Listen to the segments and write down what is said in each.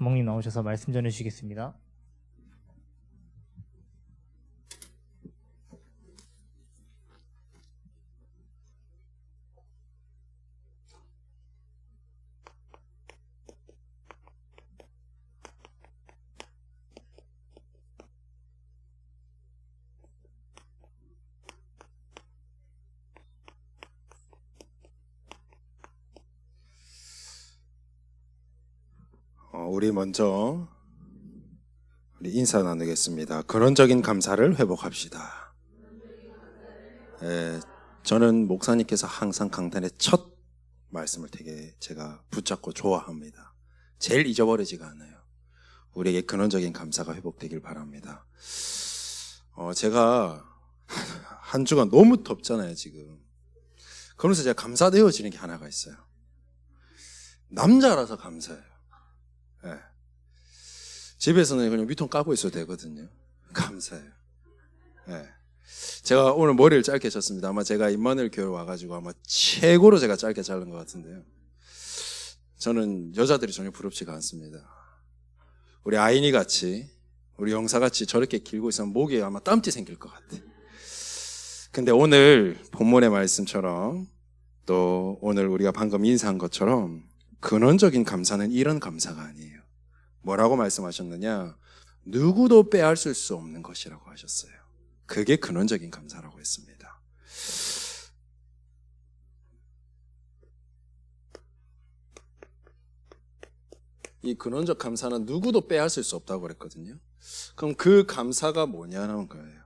주목님 나오셔서 말씀 전해주시겠습니다. 우리 먼저 인사 나누겠습니다. 근원적인 감사를 회복합시다. 저는 목사님께서 항상 강단의 첫 말씀을 되게 제가 붙잡고 좋아합니다. 제일 잊어버리지가 않아요. 우리에게 근원적인 감사가 회복되길 바랍니다. 제가 한 주간 너무 덥잖아요 지금. 그러면서 제가 감사되어지는 게 하나가 있어요. 남자라서 감사해요. 네. 집에서는 그냥 위통 까고 있어도 되거든요. 감사해요. 네. 제가 오늘 머리를 짧게 쳤습니다. 아마 제가 임마누엘 교회 와가지고 아마 최고로 제가 짧게 자른 것 같은데요. 저는 여자들이 전혀 부럽지가 않습니다. 우리 아이니 같이, 우리 영사 같이 저렇게 길고 있으면 목에 아마 땀띠 생길 것 같아. 근데 오늘 본문의 말씀처럼 또 오늘 우리가 방금 인사한 것처럼 근원적인 감사는 이런 감사가 아니에요. 뭐라고 말씀하셨느냐? 누구도 빼앗을 수 없는 것이라고 하셨어요. 그게 근원적인 감사라고 했습니다. 이 근원적 감사는 누구도 빼앗을 수 없다고 그랬거든요. 그럼 그 감사가 뭐냐는 거예요.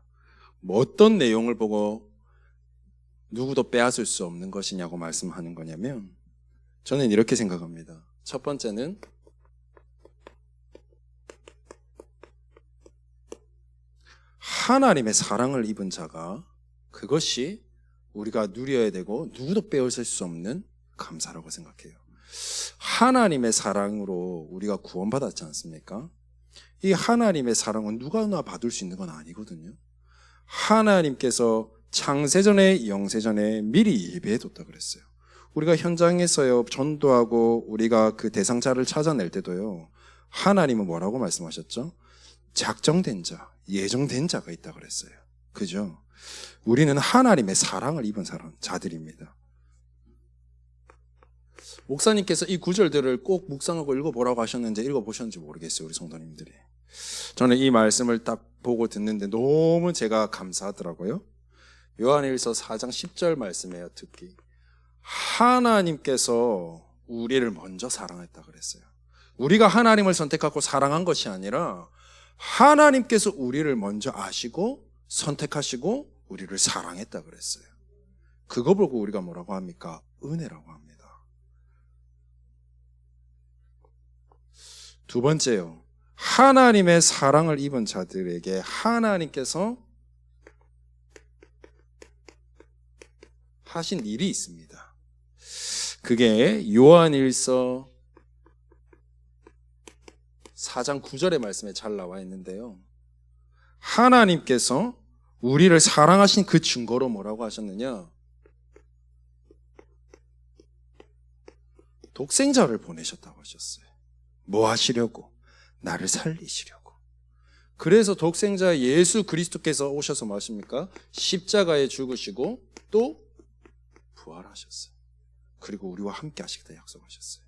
뭐 어떤 내용을 보고 누구도 빼앗을 수 없는 것이냐고 말씀하는 거냐면, 저는 이렇게 생각합니다. 첫 번째는 하나님의 사랑을 입은 자가, 그것이 우리가 누려야 되고 누구도 빼앗을 수 없는 감사라고 생각해요. 하나님의 사랑으로 우리가 구원받았지 않습니까? 이 하나님의 사랑은 누구나 받을 수 있는 건 아니거든요. 하나님께서 창세전에 영세전에 미리 예배해뒀다 그랬어요. 우리가 현장에서요 전도하고 우리가 그 대상자를 찾아낼 때도요, 하나님은 뭐라고 말씀하셨죠? 작정된 자, 예정된 자가 있다 그랬어요. 그죠? 우리는 하나님의 사랑을 입은 자들입니다. 목사님께서 이 구절들을 꼭 묵상하고 읽어보라고 하셨는지 읽어보셨는지 모르겠어요, 우리 성도님들이. 저는 이 말씀을 딱 보고 듣는데 너무 제가 감사하더라고요. 요한일서 4장 10절 말씀이에요. 특히 하나님께서 우리를 먼저 사랑했다 그랬어요. 우리가 하나님을 선택하고 사랑한 것이 아니라 하나님께서 우리를 먼저 아시고 선택하시고 우리를 사랑했다 그랬어요. 그거 보고 우리가 뭐라고 합니까? 은혜라고 합니다. 두 번째요, 하나님의 사랑을 입은 자들에게 하나님께서 하신 일이 있습니다. 그게 요한일서 4장 9절의 말씀에 잘 나와 있는데요, 하나님께서 우리를 사랑하신 그 증거로 뭐라고 하셨느냐? 독생자를 보내셨다고 하셨어요. 뭐 하시려고? 나를 살리시려고. 그래서 독생자 예수 그리스도께서 오셔서 뭐 하십니까? 십자가에 죽으시고 또 부활하셨어요. 그리고 우리와 함께 하시겠다 약속하셨어요.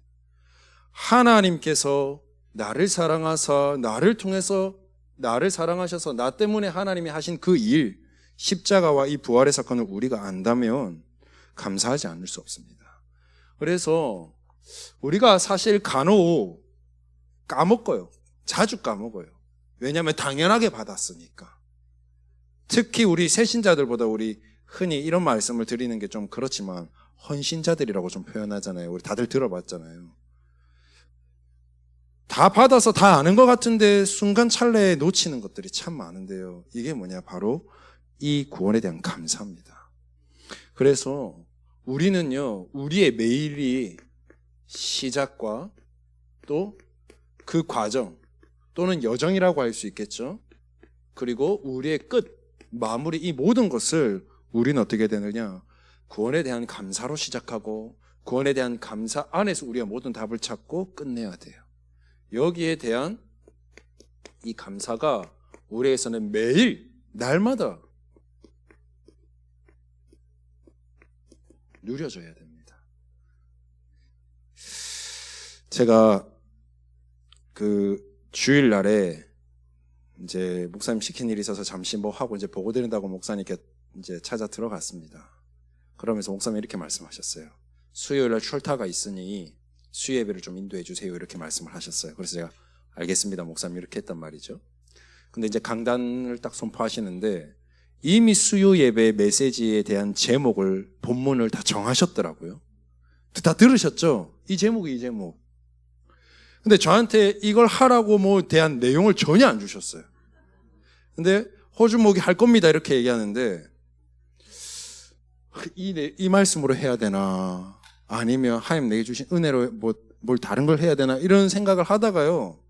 하나님께서 나를 사랑하사 나를 통해서 나를 사랑하셔서 나 때문에 하나님이 하신 그 일, 십자가와 이 부활의 사건을 우리가 안다면 감사하지 않을 수 없습니다. 그래서 우리가 사실 간혹 까먹어요. 자주 까먹어요. 왜냐하면 당연하게 받았으니까. 특히 우리 새신자들보다 우리 흔히 이런 말씀을 드리는 게 좀 그렇지만 헌신자들이라고 좀 표현하잖아요. 우리 다들 들어봤잖아요. 다 받아서 다 아는 것 같은데 순간 찰나에 놓치는 것들이 참 많은데요. 이게 뭐냐? 바로 이 구원에 대한 감사입니다. 그래서 우리는요, 우리의 매일이 시작과 또 그 과정 또는 여정이라고 할 수 있겠죠. 그리고 우리의 끝, 마무리, 이 모든 것을 우리는 어떻게 되느냐? 구원에 대한 감사로 시작하고 구원에 대한 감사 안에서 우리가 모든 답을 찾고 끝내야 돼요. 여기에 대한 이 감사가 우리에게서는 매일 날마다 누려져야 됩니다. 제가 그 주일날에 이제 목사님 시킨 일이 있어서 잠시 뭐 하고 이제 보고 드린다고 목사님께 이제 찾아 들어갔습니다. 그러면서 목사님이 이렇게 말씀하셨어요. 수요일날 출타가 있으니 수예배를 좀 인도해 주세요. 이렇게 말씀을 하셨어요. 그래서 제가 알겠습니다. 목사님 이렇게 했단 말이죠. 근데 이제 강단을 딱 선포하시는데 이미 수요 예배 메시지에 대한 제목을 본문을 다 정하셨더라고요. 다 들으셨죠? 이 제목이 이 제목. 근데 저한테 이걸 하라고 뭐 대한 내용을 전혀 안 주셨어요. 근데 호주목이 할 겁니다 이렇게 얘기하는데 이 말씀으로 해야 되나 아니면 하나님 내게 주신 은혜로 뭘 다른 걸 해야 되나 이런 생각을 하다가요.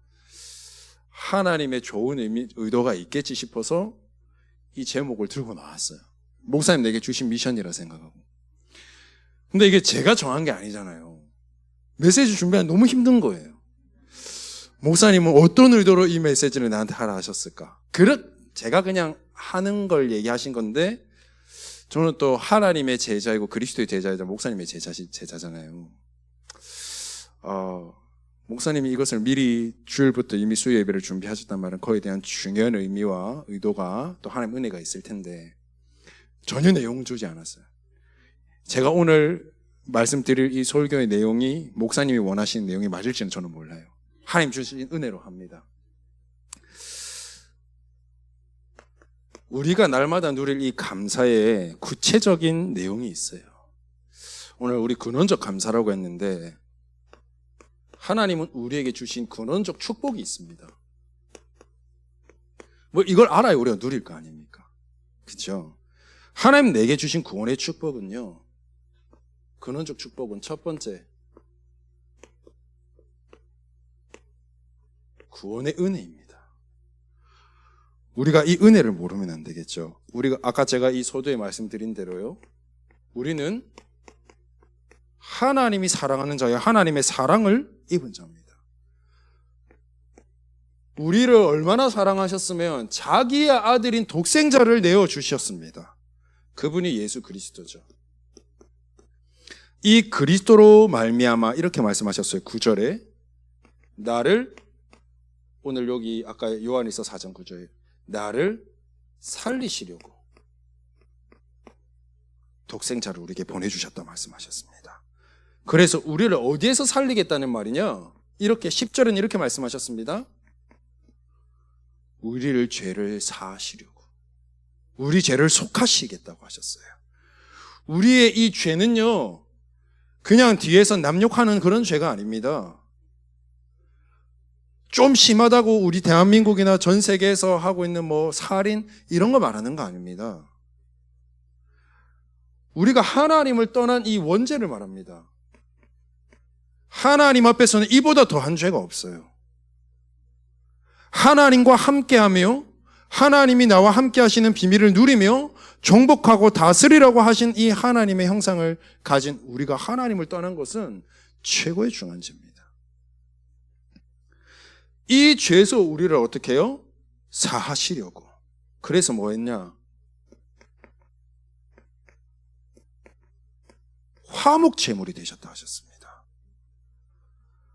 하나님의 좋은 의도가 있겠지 싶어서 이 제목을 들고 나왔어요. 목사님 내게 주신 미션이라 생각하고. 근데 이게 제가 정한 게 아니잖아요. 메시지 준비하기 너무 힘든 거예요. 목사님은 어떤 의도로 이 메시지를 나한테 하라 하셨을까? 제가 그냥 하는 걸 얘기하신 건데 저는 또 하나님의 제자이고 그리스도의 제자이자 목사님의 제자잖아요. 목사님이 이것을 미리 주일부터 이미 수요 예배를 준비하셨단 말은 그에 대한 중요한 의미와 의도가 또 하나님 은혜가 있을 텐데 전혀 내용 주지 않았어요. 제가 오늘 말씀드릴 이 설교의 내용이 목사님이 원하시는 내용이 맞을지는 저는 몰라요. 하나님 주신 은혜로 합니다. 우리가 날마다 누릴 이 감사의 구체적인 내용이 있어요. 오늘 우리 근원적 감사라고 했는데 하나님은 우리에게 주신 근원적 축복이 있습니다. 뭐 이걸 알아야 우리가 누릴 거 아닙니까? 그렇죠? 하나님 내게 주신 구원의 축복은요. 근원적 축복은 첫 번째 구원의 은혜입니다. 우리가 이 은혜를 모르면 안 되겠죠. 우리가 아까 제가 이 소도에 말씀드린 대로요. 우리는 하나님이 사랑하는 자여 하나님의 사랑을 입은 자입니다. 우리를 얼마나 사랑하셨으면 자기의 아들인 독생자를 내어주셨습니다. 그분이 예수 그리스도죠. 이 그리스도로 말미암아 이렇게 말씀하셨어요. 9절에 나를 오늘 여기 아까 요한일서 4장 9절에 나를 살리시려고 독생자를 우리에게 보내주셨다 말씀하셨습니다. 그래서 우리를 어디에서 살리겠다는 말이냐? 이렇게 10절은 이렇게 말씀하셨습니다. 우리를 죄를 사하시려고 우리 죄를 속하시겠다고 하셨어요. 우리의 이 죄는요 그냥 뒤에서 남욕하는 그런 죄가 아닙니다. 좀 심하다고 우리 대한민국이나 전 세계에서 하고 있는 뭐 살인 이런 거 말하는 거 아닙니다. 우리가 하나님을 떠난 이 원죄를 말합니다. 하나님 앞에서는 이보다 더한 죄가 없어요. 하나님과 함께하며 하나님이 나와 함께 하시는 비밀을 누리며 정복하고 다스리라고 하신 이 하나님의 형상을 가진 우리가 하나님을 떠난 것은 최고의 중한 죄입니다. 이 죄에서 우리를 어떻게 해요? 사하시려고. 그래서 뭐 했냐? 화목제물이 되셨다 하셨습니다.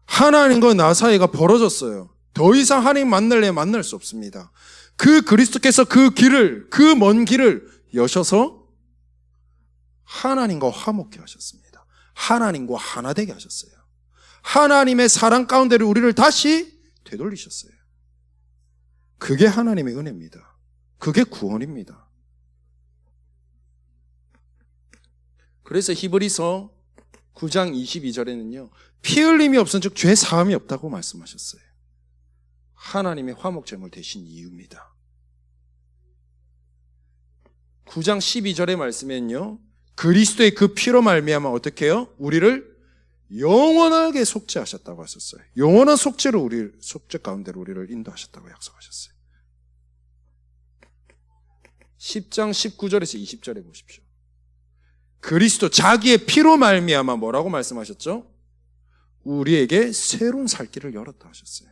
하나님과 나 사이가 벌어졌어요. 더 이상 하나님 만날래 만날 수 없습니다. 그 그리스도께서 그 먼 길을 여셔서 하나님과 화목케 하셨습니다. 하나님과 하나 되게 하셨어요. 하나님의 사랑 가운데를 우리를 다시 되돌리셨어요. 그게 하나님의 은혜입니다. 그게 구원입니다. 그래서 히브리서 9장 22절에는요. 피 흘림이 없은 즉 죄 사함이 없다고 말씀하셨어요. 하나님의 화목제물 되신 이유입니다. 9장 12절의 말씀에는요. 그리스도의 그 피로 말미암아 어떻게 해요? 우리를 영원하게 속죄하셨다고 하셨어요. 영원한 속죄로 속죄 가운데로 우리를 인도하셨다고 약속하셨어요. 10장 19절에서 20절에 보십시오. 그리스도 자기의 피로 말미암아 뭐라고 말씀하셨죠? 우리에게 새로운 살 길을 열었다 하셨어요.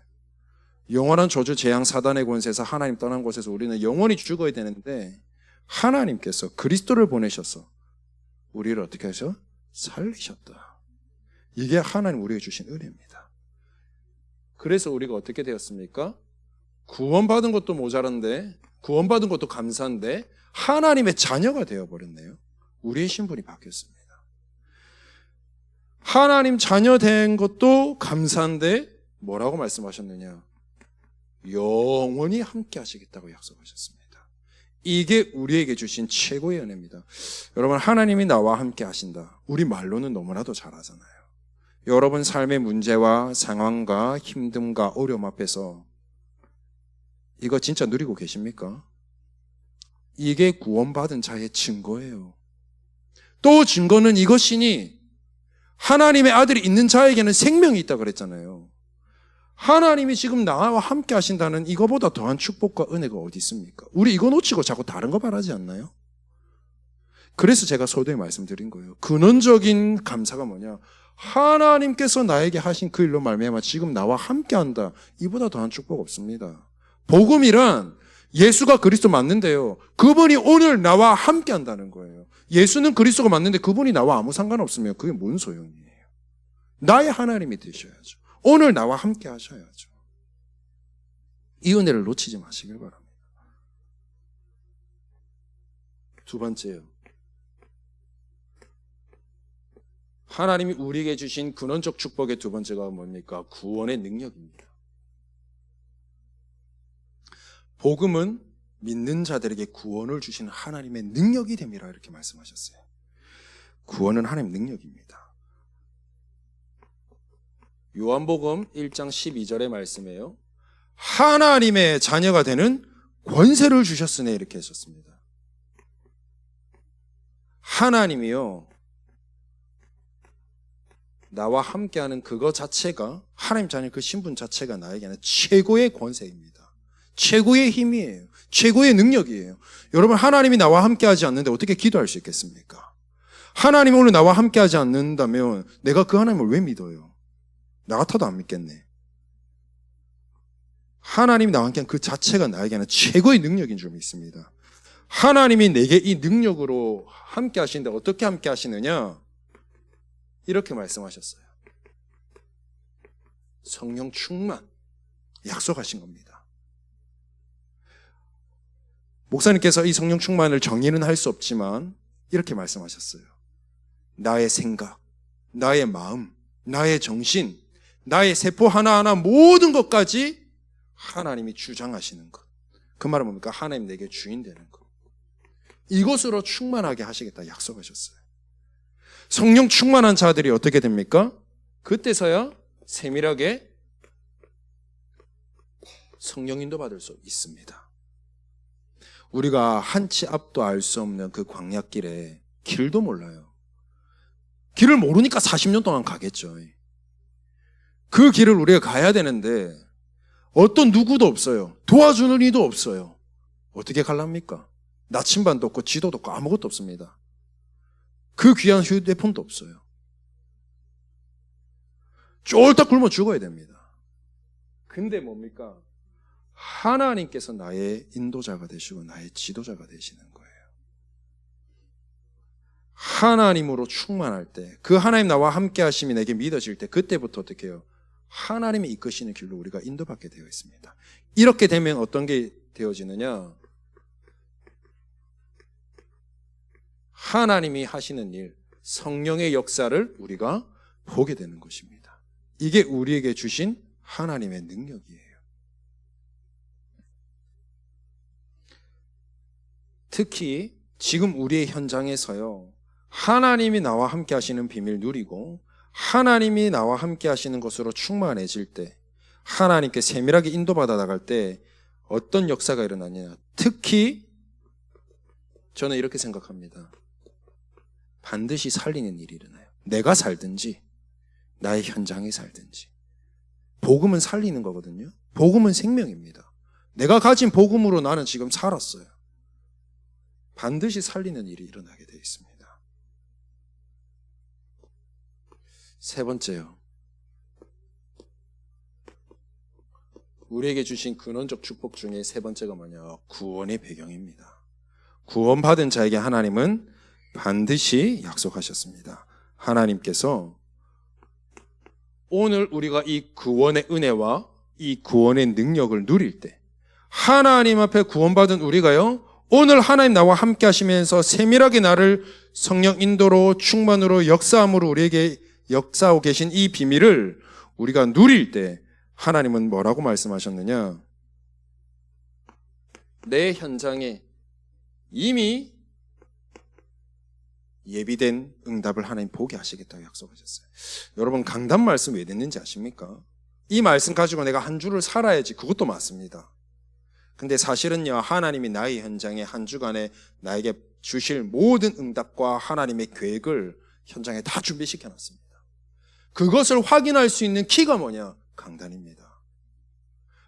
영원한 저주, 재앙, 사단의 권세에서 하나님 떠난 곳에서 우리는 영원히 죽어야 되는데 하나님께서 그리스도를 보내셔서 우리를 어떻게 하셔? 살리셨다. 이게 하나님 우리에게 주신 은혜입니다. 그래서 우리가 어떻게 되었습니까? 구원받은 것도 모자란데, 구원받은 것도 감사한데 하나님의 자녀가 되어버렸네요. 우리의 신분이 바뀌었습니다. 하나님 자녀 된 것도 감사한데 뭐라고 말씀하셨느냐? 영원히 함께 하시겠다고 약속하셨습니다. 이게 우리에게 주신 최고의 은혜입니다. 여러분, 하나님이 나와 함께 하신다. 우리 말로는 너무나도 잘하잖아요. 여러분 삶의 문제와 상황과 힘듦과 어려움 앞에서 이거 진짜 누리고 계십니까? 이게 구원받은 자의 증거예요. 또 증거는 이것이니 하나님의 아들이 있는 자에게는 생명이 있다 그랬잖아요. 하나님이 지금 나와 함께 하신다는 이거보다 더한 축복과 은혜가 어디 있습니까? 우리 이거 놓치고 자꾸 다른 거 바라지 않나요? 그래서 제가 서두에 말씀드린 거예요. 근원적인 감사가 뭐냐? 하나님께서 나에게 하신 그 일로 말미암아 지금 나와 함께 한다. 이보다 더한 축복 없습니다. 복음이란 예수가 그리스도 맞는데요. 그분이 오늘 나와 함께 한다는 거예요. 예수는 그리스도가 맞는데 그분이 나와 아무 상관없으면 그게 뭔 소용이에요? 나의 하나님이 되셔야죠. 오늘 나와 함께 하셔야죠. 이 은혜를 놓치지 마시길 바랍니다. 두 번째요. 하나님이 우리에게 주신 근원적 축복의 두 번째가 뭡니까? 구원의 능력입니다. 복음은 믿는 자들에게 구원을 주시는 하나님의 능력이 됨이라 이렇게 말씀하셨어요. 구원은 하나님의 능력입니다. 요한복음 1장 12절의 말씀이에요. 하나님의 자녀가 되는 권세를 주셨으네 이렇게 하셨습니다. 하나님이요, 나와 함께하는 그거 자체가, 하나님 자녀 그 신분 자체가 나에게는 최고의 권세입니다. 최고의 힘이에요. 최고의 능력이에요. 여러분, 하나님이 나와 함께하지 않는데 어떻게 기도할 수 있겠습니까? 하나님이 오늘 나와 함께하지 않는다면 내가 그 하나님을 왜 믿어요? 나 같아도 안 믿겠네. 하나님이 나와 함께한 그 자체가 나에게는 최고의 능력인 줄 믿습니다. 하나님이 내게 이 능력으로 함께 하시는데 어떻게 함께 하시느냐? 이렇게 말씀하셨어요. 성령 충만, 약속하신 겁니다. 목사님께서 이 성령 충만을 정의는 할 수 없지만 이렇게 말씀하셨어요. 나의 생각, 나의 마음, 나의 정신, 나의 세포 하나하나 모든 것까지 하나님이 주장하시는 것. 그 말은 뭡니까? 하나님 내게 주인 되는 것. 이것으로 충만하게 하시겠다 약속하셨어요. 성령 충만한 자들이 어떻게 됩니까? 그때서야 세밀하게 성령 인도 받을 수 있습니다. 우리가 한 치 앞도 알 수 없는 그 광야길에 길도 몰라요. 길을 모르니까 40년 동안 가겠죠. 그 길을 우리가 가야 되는데 어떤 누구도 없어요. 도와주는 이도 없어요. 어떻게 갈랍니까? 나침반도 없고 지도도 없고 아무것도 없습니다. 그 귀한 휴대폰도 없어요. 쫄딱 굶어 죽어야 됩니다. 근데 뭡니까? 하나님께서 나의 인도자가 되시고 나의 지도자가 되시는 거예요. 하나님으로 충만할 때, 그 하나님 나와 함께 하심이 내게 믿어질 때, 그때부터 어떻게 해요? 하나님이 이끄시는 길로 우리가 인도받게 되어 있습니다. 이렇게 되면 어떤 게 되어지느냐? 하나님이 하시는 일, 성령의 역사를 우리가 보게 되는 것입니다. 이게 우리에게 주신 하나님의 능력이에요. 특히 지금 우리의 현장에서요, 하나님이 나와 함께 하시는 비밀 누리고 하나님이 나와 함께 하시는 것으로 충만해질 때, 하나님께 세밀하게 인도받아 나갈 때 어떤 역사가 일어나냐? 특히 저는 이렇게 생각합니다. 반드시 살리는 일이 일어나요. 내가 살든지 나의 현장에 살든지. 복음은 살리는 거거든요. 복음은 생명입니다. 내가 가진 복음으로 나는 지금 살았어요. 반드시 살리는 일이 일어나게 되어 있습니다. 세 번째요. 우리에게 주신 근원적 축복 중에 세 번째가 뭐냐? 구원의 배경입니다. 구원받은 자에게 하나님은 반드시 약속하셨습니다. 하나님께서 오늘 우리가 이 구원의 은혜와 이 구원의 능력을 누릴 때 하나님 앞에 구원받은 우리가요, 오늘 하나님 나와 함께 하시면서 세밀하게 나를 성령 인도로 충만으로 역사함으로 우리에게 역사하고 계신 이 비밀을 우리가 누릴 때 하나님은 뭐라고 말씀하셨느냐? 내 현장에 이미 예비된 응답을 하나님 보게 하시겠다고 약속하셨어요. 여러분, 강단 말씀 왜 듣는지 아십니까? 이 말씀 가지고 내가 한 주를 살아야지, 그것도 맞습니다. 근데 사실은요, 하나님이 나의 현장에 한 주간에 나에게 주실 모든 응답과 하나님의 계획을 현장에 다 준비시켜 놨습니다. 그것을 확인할 수 있는 키가 뭐냐? 강단입니다.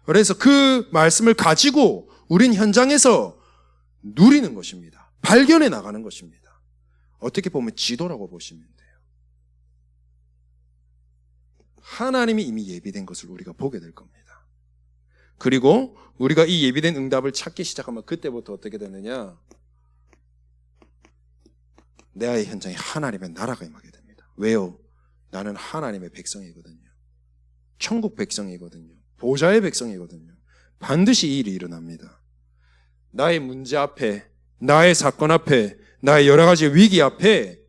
그래서 그 말씀을 가지고 우린 현장에서 누리는 것입니다. 발견해 나가는 것입니다. 어떻게 보면 지도라고 보시면 돼요. 하나님이 이미 예비된 것을 우리가 보게 될 겁니다. 그리고 우리가 이 예비된 응답을 찾기 시작하면 그때부터 어떻게 되느냐? 내 현장에 하나님의 나라가 임하게 됩니다. 왜요? 나는 하나님의 백성이거든요. 천국 백성이거든요. 보좌의 백성이거든요. 반드시 이 일이 일어납니다. 나의 문제 앞에, 나의 사건 앞에, 나의 여러 가지 위기 앞에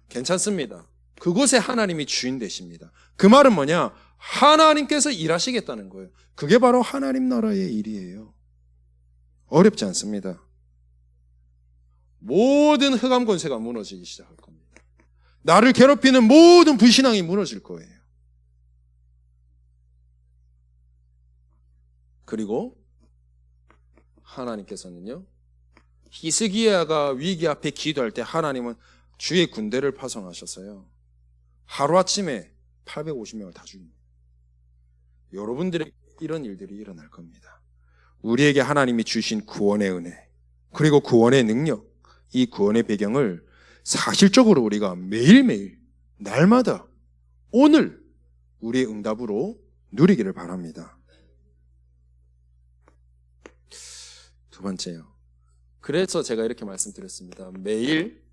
괜찮습니다. 그곳에 하나님이 주인 되십니다. 그 말은 뭐냐? 하나님께서 일하시겠다는 거예요. 그게 바로 하나님 나라의 일이에요. 어렵지 않습니다. 모든 흑암 권세가 무너지기 시작할 겁니다. 나를 괴롭히는 모든 불신앙이 무너질 거예요. 그리고 하나님께서는요, 히스기야가 위기 앞에 기도할 때 하나님은 주의 군대를 파송하셨어요. 하루아침에 850명을 다 죽입니다. 여러분들에게 이런 일들이 일어날 겁니다. 우리에게 하나님이 주신 구원의 은혜, 그리고 구원의 능력, 이 구원의 배경을 사실적으로 우리가 매일매일, 날마다, 오늘 우리의 응답으로 누리기를 바랍니다. 두 번째요. 그래서 제가 이렇게 말씀드렸습니다. 매일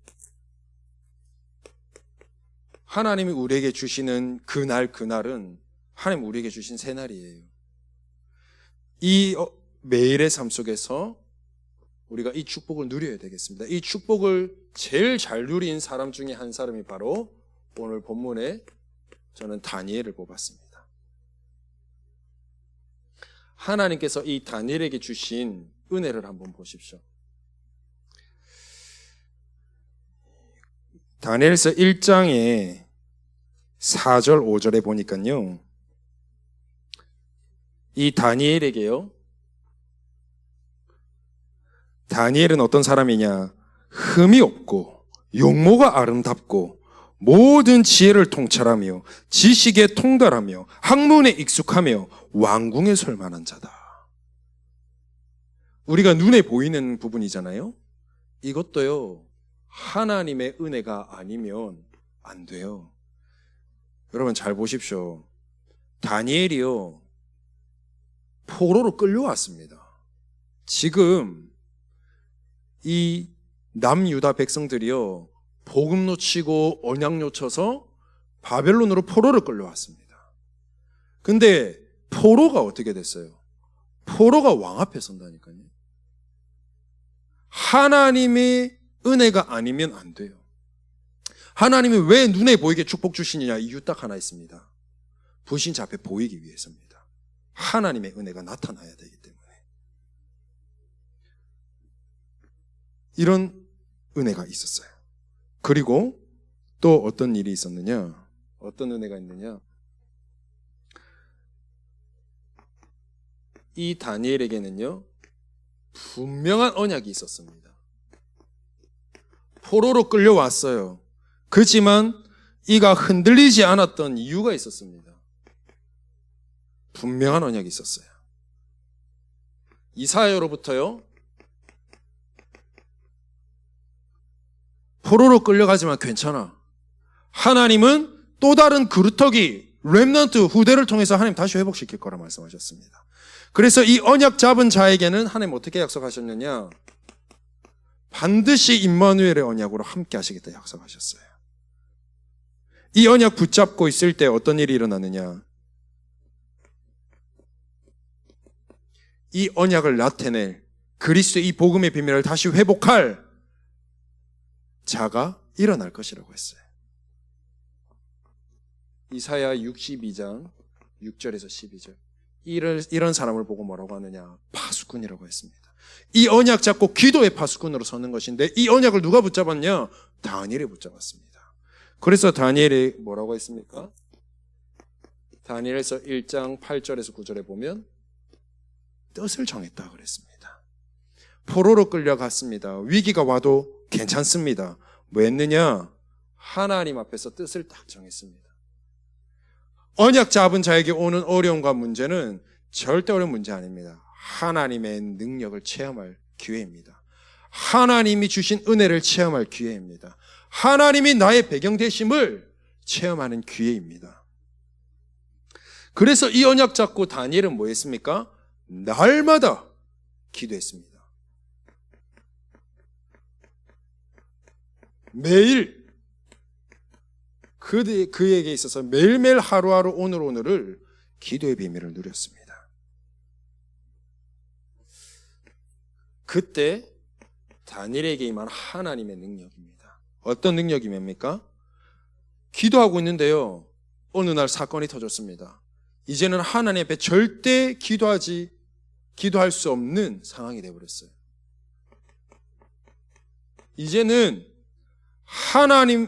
하나님이 우리에게 주시는 그날은 하나님 우리에게 주신 새날이에요. 이 매일의 삶 속에서 우리가 이 축복을 누려야 되겠습니다. 이 축복을 제일 잘 누린 사람 중에 한 사람이 바로 오늘 본문에 저는 다니엘을 뽑았습니다. 하나님께서 이 다니엘에게 주신 은혜를 한번 보십시오. 다니엘서 1장에 4절 5절에 보니까요, 이 다니엘에게요, 다니엘은 어떤 사람이냐? 흠이 없고 용모가 아름답고 모든 지혜를 통찰하며 지식에 통달하며 학문에 익숙하며 왕궁에 설 만한 자다. 우리가 눈에 보이는 부분이잖아요. 이것도요, 하나님의 은혜가 아니면 안 돼요. 여러분 잘 보십시오. 다니엘이요, 포로로 끌려왔습니다. 지금 이 남유다 백성들이요, 복음 놓치고 언약 놓쳐서 바벨론으로 포로를 끌려왔습니다. 근데 포로가 어떻게 됐어요? 포로가 왕 앞에 선다니까요. 하나님의 은혜가 아니면 안 돼요. 하나님이 왜 눈에 보이게 축복 주시느냐? 이유 딱 하나 있습니다. 불신자 앞에 보이기 위해서입니다. 하나님의 은혜가 나타나야 되기 때문에. 이런 은혜가 있었어요. 그리고 또 어떤 일이 있었느냐? 어떤 은혜가 있느냐? 이 다니엘에게는요, 분명한 언약이 있었습니다. 포로로 끌려왔어요. 그렇지만 이가 흔들리지 않았던 이유가 있었습니다. 분명한 언약이 있었어요. 이사야로부터요, 포로로 끌려가지만 괜찮아. 하나님은 또 다른 그루터기, 렘넌트 후대를 통해서 하나님 다시 회복시킬 거라 말씀하셨습니다. 그래서 이 언약 잡은 자에게는 하나님 어떻게 약속하셨느냐? 반드시 임마누엘의 언약으로 함께 하시겠다 약속하셨어요. 이 언약 붙잡고 있을 때 어떤 일이 일어나느냐? 이 언약을 나타낼 그리스도의 이 복음의 비밀을 다시 회복할 자가 일어날 것이라고 했어요. 이사야 62장 6절에서 12절. 이런 사람을 보고 뭐라고 하느냐? 파수꾼이라고 했습니다. 이 언약 잡고 기도의 파수꾼으로 서는 것인데 이 언약을 누가 붙잡았냐? 다니엘이 붙잡았습니다. 그래서 다니엘이 뭐라고 했습니까? 다니엘서 1장 8절에서 9절에 보면 뜻을 정했다 그랬습니다. 포로로 끌려갔습니다. 위기가 와도 괜찮습니다. 뭐 했느냐? 하나님 앞에서 뜻을 딱 정했습니다. 언약 잡은 자에게 오는 어려움과 문제는 절대 어려운 문제 아닙니다. 하나님의 능력을 체험할 기회입니다. 하나님이 주신 은혜를 체험할 기회입니다. 하나님이 나의 배경 되심을 체험하는 기회입니다. 그래서 이 언약 잡고 다니엘은 뭐 했습니까? 날마다 기도했습니다. 매일 그에게 있어서 매일매일 하루하루 오늘을 기도의 비밀을 누렸습니다. 그때 다니엘에게 임한 하나님의 능력입니다. 어떤 능력이입니까? 기도하고 있는데요. 어느 날 사건이 터졌습니다. 이제는 하나님 앞에 절대 기도할 수 없는 상황이 되어버렸어요. 이제는 하나님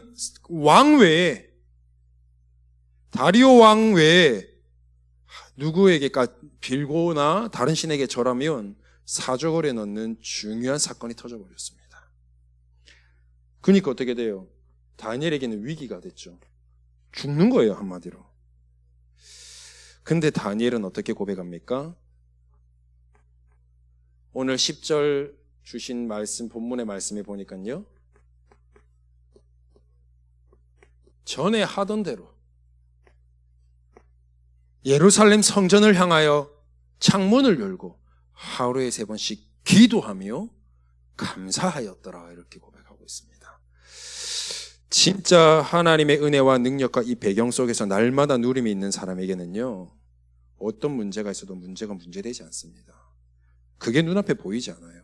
왕 외에 다리오 왕 외에 누구에게 빌고나 다른 신에게 절하면 사조걸에 넣는 중요한 사건이 터져버렸습니다. 그러니까 어떻게 돼요? 다니엘에게는 위기가 됐죠. 죽는 거예요, 한마디로. 근데 다니엘은 어떻게 고백합니까? 오늘 10절 주신 말씀, 본문의 말씀에 보니까요. 전에 하던 대로 예루살렘 성전을 향하여 창문을 열고 하루에 3번씩 기도하며 감사하였더라 이렇게 고백하고 있습니다. 진짜 하나님의 은혜와 능력과 이 배경 속에서 날마다 누림이 있는 사람에게는요, 어떤 문제가 있어도 문제가 문제되지 않습니다. 그게 눈앞에 보이지 않아요.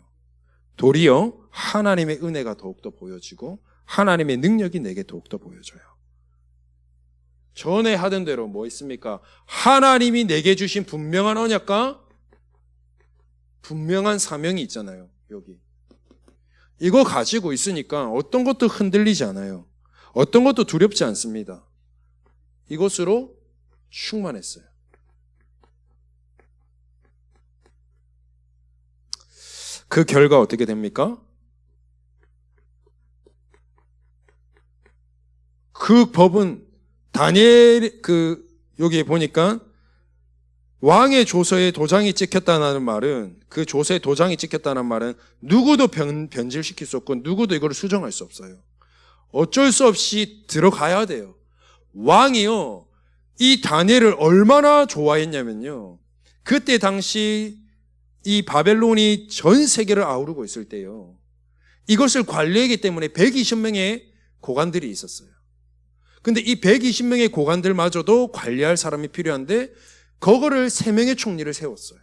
도리어 하나님의 은혜가 더욱더 보여지고 하나님의 능력이 내게 더욱더 보여져요. 전에 하던 대로 뭐 있습니까? 하나님이 내게 주신 분명한 언약과 분명한 사명이 있잖아요. 여기 이거 가지고 있으니까 어떤 것도 흔들리지 않아요. 어떤 것도 두렵지 않습니다. 이것으로 충만했어요. 그 결과 어떻게 됩니까? 그 법은 다니엘 여기 보니까 왕의 조서에 도장이 찍혔다는 말은, 그 조서에 도장이 찍혔다는 말은 누구도 변질시킬 수 없고 누구도 이걸 수정할 수 없어요. 어쩔 수 없이 들어가야 돼요. 왕이요, 이 다니엘을 얼마나 좋아했냐면요, 그때 당시 이 바벨론이 전 세계를 아우르고 있을 때요, 이것을 관리하기 때문에 120명의 고관들이 있었어요. 근데 이 120명의 고관들마저도 관리할 사람이 필요한데 그거를 3명의 총리를 세웠어요.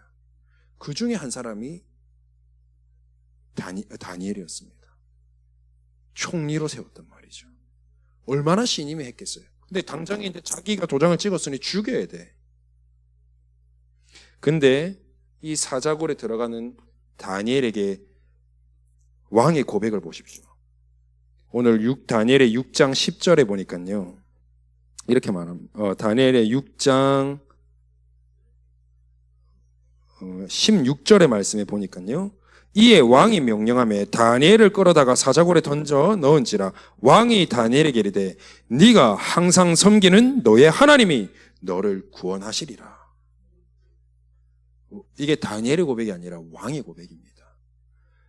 그 중에 한 사람이 다니엘이었습니다. 총리로 세웠단 말이죠. 얼마나 신임이 했겠어요. 근데 당장에 이제 자기가 도장을 찍었으니 죽여야 돼. 근데 이 사자굴에 들어가는 다니엘에게 왕의 고백을 보십시오. 오늘 다니엘의 6장 10절에 보니까요, 이렇게 말합니다. 다니엘의 6장 16절의 말씀에 보니까요, 이에 왕이 명령하며 다니엘을 끌어다가 사자굴에 던져 넣은지라 왕이 다니엘에게 이르되 네가 항상 섬기는 너의 하나님이 너를 구원하시리라. 이게 다니엘의 고백이 아니라 왕의 고백입니다.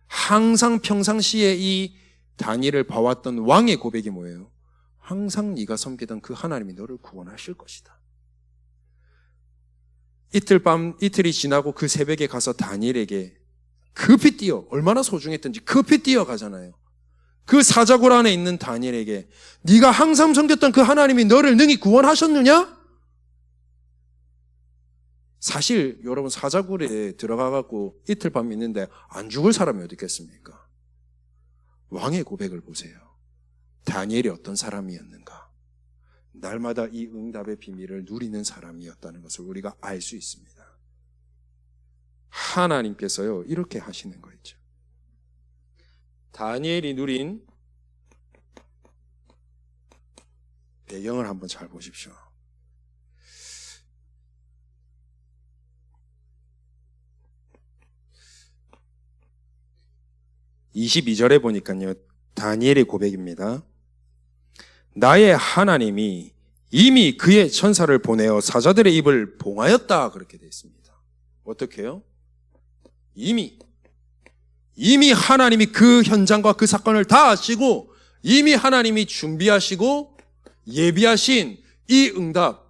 항상 평상시에 이 다니엘을 봐왔던 왕의 고백이 뭐예요? 항상 네가 섬기던 그 하나님이 너를 구원하실 것이다. 이틀이 지나고 그 새벽에 가서 다니엘에게 급히 뛰어, 얼마나 소중했던지 급히 뛰어가잖아요. 그 사자굴 안에 있는 다니엘에게 네가 항상 섬겼던 그 하나님이 너를 능히 구원하셨느냐? 사실 여러분 사자굴에 들어가갖고 이틀 밤 있는데 안 죽을 사람이 어디 있겠습니까? 왕의 고백을 보세요. 다니엘이 어떤 사람이었는가? 날마다 이 응답의 비밀을 누리는 사람이었다는 것을 우리가 알 수 있습니다. 하나님께서요 이렇게 하시는 거 있죠. 다니엘이 누린 배경을 한번 잘 보십시오. (22절에) 보니까요 다니엘의 고백입니다. 나의 하나님이 이미 그의 천사를 보내어 사자들의 입을 봉하였다, 그렇게 되어 있습니다. 어떻게 해요? 이미 하나님이 그 현장과 그 사건을 다 아시고 이미 하나님이 준비하시고 예비하신 이 응답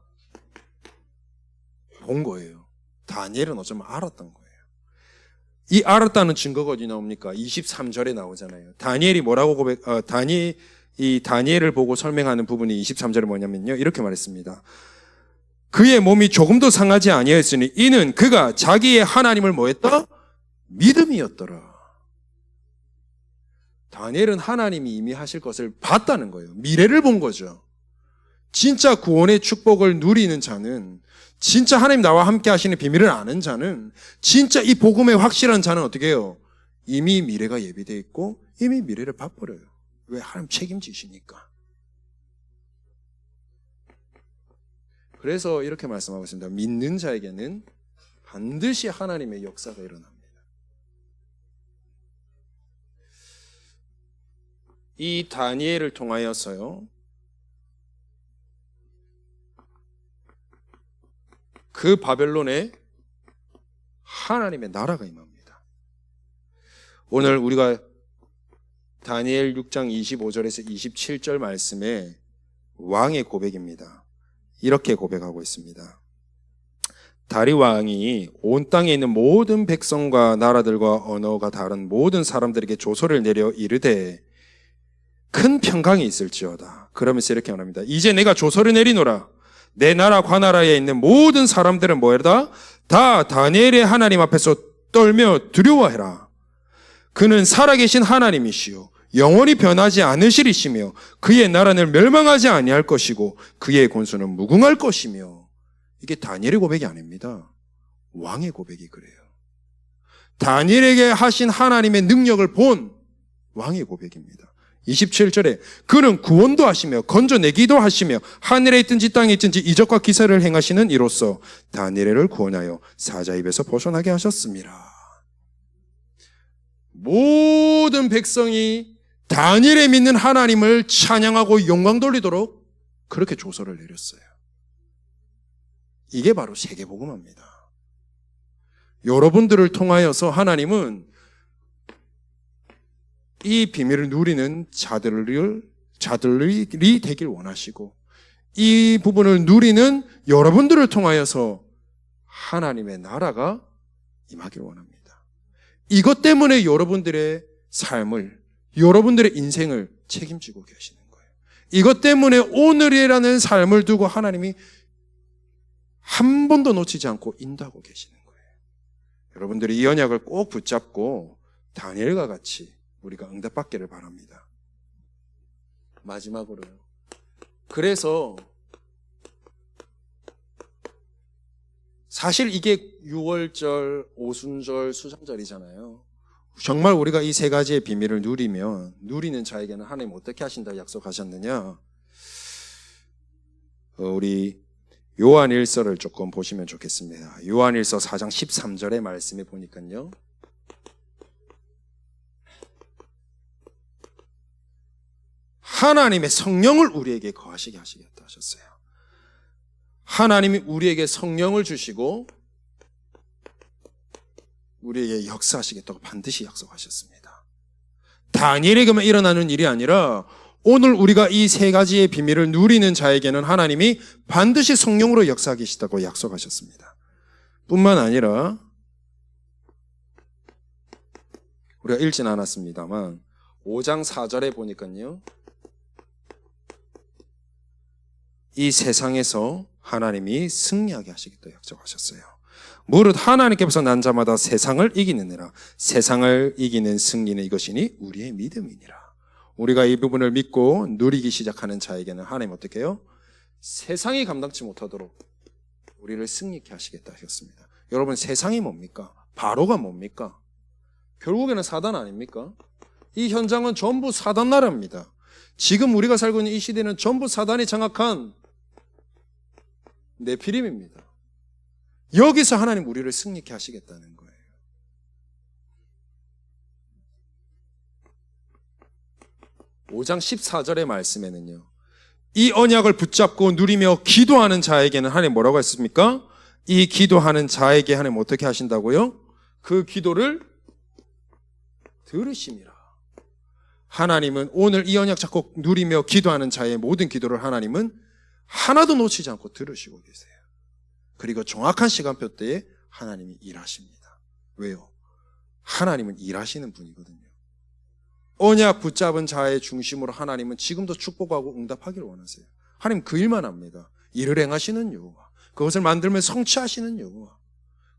본 거예요. 다니엘은 어쩌면 알았던 거예요. 이 알았다는 증거가 어디 나옵니까? 23절에 나오잖아요. 다니엘이 뭐라고 다니엘을 보고 설명하는 부분이 23절에 뭐냐면요, 이렇게 말했습니다. 그의 몸이 조금도 상하지 아니하였으니 이는 그가 자기의 하나님을 뭐했다? 믿음이었더라. 다니엘은 하나님이 이미 하실 것을 봤다는 거예요. 미래를 본 거죠. 진짜 구원의 축복을 누리는 자는, 진짜 하나님 나와 함께 하시는 비밀을 아는 자는, 진짜 이 복음의 확실한 자는 어떻게 해요? 이미 미래가 예비되어 있고 이미 미래를 봐버려요. 왜? 하나님 책임지시니까. 그래서 이렇게 말씀하고 있습니다. 믿는 자에게는 반드시 하나님의 역사가 일어납니다. 이 다니엘을 통하여서요 그 바벨론에 하나님의 나라가 임합니다. 오늘 우리가 다니엘 6장 25절에서 27절 말씀에 왕의 고백입니다. 이렇게 고백하고 있습니다. 다리 왕이 온 땅에 있는 모든 백성과 나라들과 언어가 다른 모든 사람들에게 조서를 내려 이르되 큰 평강이 있을지어다. 그러면서 이렇게 말합니다. 이제 내가 조서를 내리노라. 내 나라 관나라에 있는 모든 사람들은 뭐해라? 다 다니엘의 하나님 앞에서 떨며 두려워해라. 그는 살아계신 하나님이시요 영원히 변하지 않으시리시며 그의 나라는 멸망하지 아니할 것이고 그의 권수는 무궁할 것이며. 이게 다니엘의 고백이 아닙니다. 왕의 고백이 그래요. 다니엘에게 하신 하나님의 능력을 본 왕의 고백입니다. 27절에 그는 구원도 하시며 건져내기도 하시며 하늘에 있든지 땅에 있든지 이적과 기사를 행하시는 이로써 다니엘을 구원하여 사자 입에서 벗어나게 하셨습니다. 모든 백성이 다니엘에 믿는 하나님을 찬양하고 영광 돌리도록 그렇게 조서를 내렸어요. 이게 바로 세계복음화입니다. 여러분들을 통하여서 하나님은 이 비밀을 누리는 자들이 되길 원하시고 이 부분을 누리는 여러분들을 통하여서 하나님의 나라가 임하길 원합니다. 이것 때문에 여러분들의 삶을, 여러분들의 인생을 책임지고 계시는 거예요. 이것 때문에 오늘이라는 삶을 두고 하나님이 한 번도 놓치지 않고 인도하고 계시는 거예요. 여러분들이 이 언약을 꼭 붙잡고 다니엘과 같이 우리가 응답받기를 바랍니다. 마지막으로요. 그래서 사실 이게 6월절, 오순절, 수장절이잖아요. 정말 우리가 이 세 가지의 비밀을 누리면 누리는 자에게는 하나님 어떻게 하신다 약속하셨느냐? 우리 요한일서를 조금 보시면 좋겠습니다. 요한일서 4장 13절의 말씀에 보니까요. 하나님의 성령을 우리에게 거하시게 하시겠다 하셨어요. 하나님이 우리에게 성령을 주시고 우리에게 역사하시겠다고 반드시 약속하셨습니다. 다니엘에게만 일어나는 일이 아니라 오늘 우리가 이 세 가지의 비밀을 누리는 자에게는 하나님이 반드시 성령으로 역사하시겠다고 약속하셨습니다. 뿐만 아니라 우리가 읽진 않았습니다만 5장 4절에 보니까요, 이 세상에서 하나님이 승리하게 하시겠다 약속하셨어요. 무릇 하나님께서 난 자마다 세상을 이기느니라. 세상을 이기는 승리는 이것이니 우리의 믿음이니라. 우리가 이 부분을 믿고 누리기 시작하는 자에게는 하나님 어떻게 해요? 세상이 감당치 못하도록 우리를 승리케 하시겠다 하셨습니다. 여러분, 세상이 뭡니까? 바로가 뭡니까? 결국에는 사단 아닙니까? 이 현장은 전부 사단 나라입니다. 지금 우리가 살고 있는 이 시대는 전부 사단이 장악한 네피림입니다. 여기서 하나님 우리를 승리케 하시겠다는 거예요. (5장 14절의) 말씀에는요, 이 언약을 붙잡고 누리며 기도하는 자에게는 하나님 뭐라고 했습니까? 이 기도하는 자에게 하나님 어떻게 하신다고요? 그 기도를 들으심이라. 하나님은 오늘 이 언약 잡고 누리며 기도하는 자의 모든 기도를 하나님은 하나도 놓치지 않고 들으시고 계세요. 그리고 정확한 시간표 때에 하나님이 일하십니다. 왜요? 하나님은 일하시는 분이거든요. 언약 붙잡은 자의 중심으로 하나님은 지금도 축복하고 응답하기를 원하세요. 하나님 그 일만 합니다. 일을 행하시는 여호와, 그것을 만들면 성취하시는 여호와,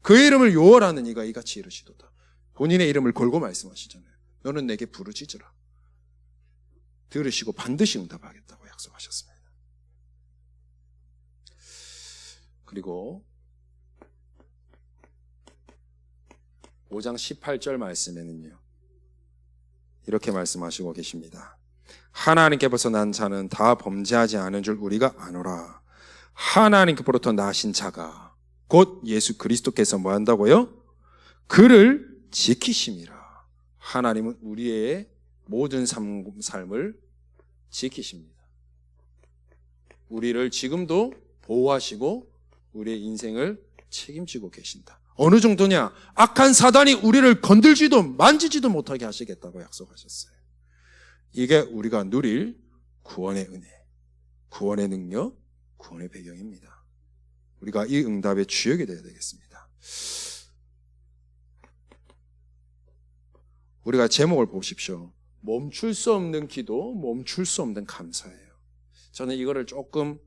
그의 이름을 여호와라는 이가 이같이 이르시도다. 본인의 이름을 걸고 말씀하시잖아요. 너는 내게 부르짖으라. 들으시고 반드시 응답하겠다고 약속하셨습니다. 그리고 5장 18절 말씀에는요, 이렇게 말씀하시고 계십니다. 하나님께로부터 난 자는 다 범죄하지 않은 줄 우리가 아노라. 하나님께로부터 나신 자가 곧 예수 그리스도께서 뭐 한다고요? 그를 지키심이라. 하나님은 우리의 모든 삶을 지키십니다. 우리를 지금도 보호하시고 우리의 인생을 책임지고 계신다. 어느 정도냐? 악한 사단이 우리를 건들지도 만지지도 못하게 하시겠다고 약속하셨어요. 이게 우리가 누릴 구원의 은혜, 구원의 능력, 구원의 배경입니다. 우리가 이 응답의 주역이 되어야 되겠습니다. 우리가 제목을 보십시오. 멈출 수 없는 기도, 멈출 수 없는 감사예요. 저는 이거를 조금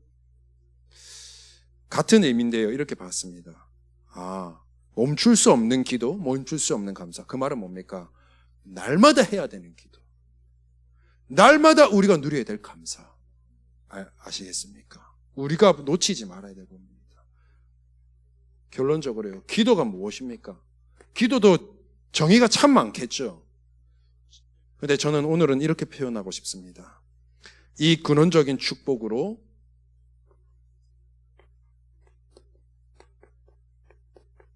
같은 의미인데요, 이렇게 봤습니다. 멈출 수 없는 기도, 멈출 수 없는 감사. 그 말은 뭡니까? 날마다 해야 되는 기도, 날마다 우리가 누려야 될 감사. 아시겠습니까? 우리가 놓치지 말아야 될 겁니다. 결론적으로요, 기도가 무엇입니까? 기도도 정의가 참 많겠죠. 그런데 저는 오늘은 이렇게 표현하고 싶습니다. 이 근원적인 축복으로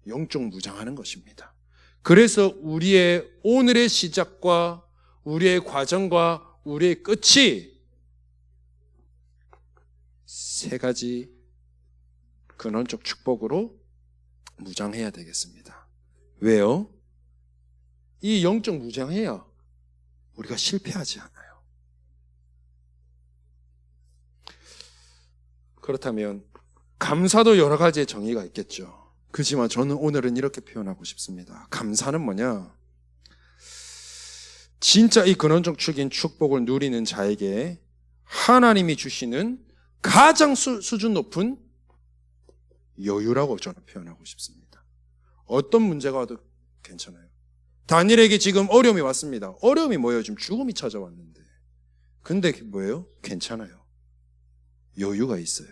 영적 무장하는 것입니다. 그래서 우리의 오늘의 시작과 우리의 과정과 우리의 끝이 세 가지 근원적 축복으로 무장해야 되겠습니다. 왜요? 이 영적 무장해야 우리가 실패하지 않아요. 그렇다면 감사도 여러 가지의 정의가 있겠죠. 그렇지만 저는 오늘은 이렇게 표현하고 싶습니다. 감사는 뭐냐? 진짜 이 근원적 축인 축복을 누리는 자에게 하나님이 주시는 가장 수준 높은 여유라고 저는 표현하고 싶습니다. 어떤 문제가 와도 괜찮아요. 다니엘에게 지금 어려움이 왔습니다. 어려움이 뭐예요? 지금 죽음이 찾아왔는데. 근데 뭐예요? 괜찮아요. 여유가 있어요.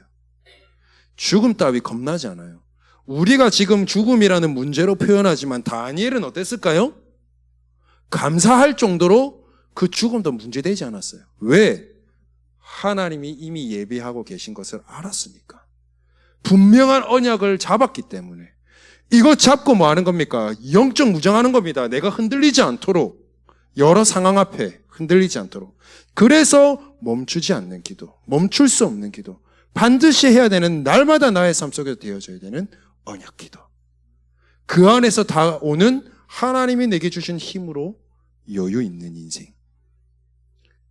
죽음 따위 겁나지 않아요. 우리가 지금 죽음이라는 문제로 표현하지만 다니엘은 어땠을까요? 감사할 정도로 그 죽음도 문제되지 않았어요. 왜? 하나님이 이미 예비하고 계신 것을 알았으니까. 분명한 언약을 잡았기 때문에. 이거 잡고 뭐 하는 겁니까? 영적 무장하는 겁니다. 내가 흔들리지 않도록, 여러 상황 앞에 흔들리지 않도록. 그래서 멈추지 않는 기도, 멈출 수 없는 기도, 반드시 해야 되는, 날마다 나의 삶 속에서 되어져야 되는 언약 기도. 그 안에서 다 오는 하나님이 내게 주신 힘으로 여유 있는 인생,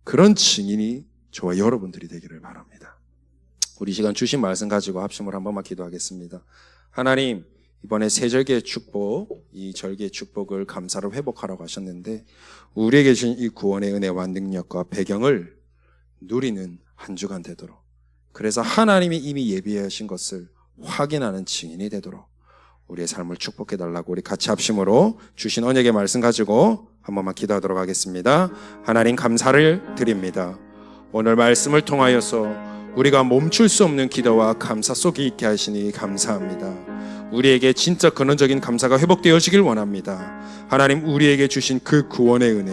그런 증인이 저와 여러분들이 되기를 바랍니다. 우리 시간 주신 말씀 가지고 합심을 한 번만 기도하겠습니다. 하나님, 이번에 세절기의 축복, 이 절기의 축복을 감사로 회복하라고 하셨는데 우리에게 주신 이 구원의 은혜와 능력과 배경을 누리는 한 주간 되도록, 그래서 하나님이 이미 예비하신 것을 확인하는 증인이 되도록 우리의 삶을 축복해 달라고 우리 같이 합심으로 주신 언약의 말씀 가지고 한 번만 기도하도록 하겠습니다. 하나님 감사를 드립니다. 오늘 말씀을 통하여서 우리가 멈출 수 없는 기도와 감사 속에 있게 하시니 감사합니다. 우리에게 진짜 근원적인 감사가 회복되어지길 원합니다. 하나님, 우리에게 주신 그 구원의 은혜,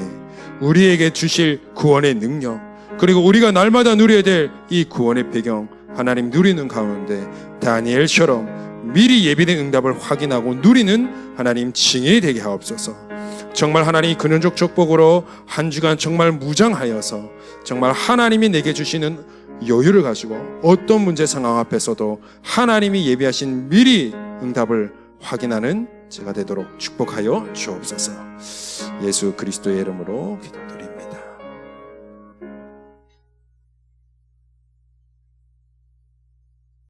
우리에게 주실 구원의 능력, 그리고 우리가 날마다 누려야 될 이 구원의 배경, 하나님 누리는 가운데 다니엘처럼 미리 예비된 응답을 확인하고 누리는 하나님 증인이 되게 하옵소서. 정말 하나님 근원적 축복으로 한 주간 정말 무장하여서 정말 하나님이 내게 주시는 여유를 가지고 어떤 문제 상황 앞에서도 하나님이 예비하신 미리 응답을 확인하는 제가 되도록 축복하여 주옵소서. 예수 그리스도의 이름으로 기도합니다.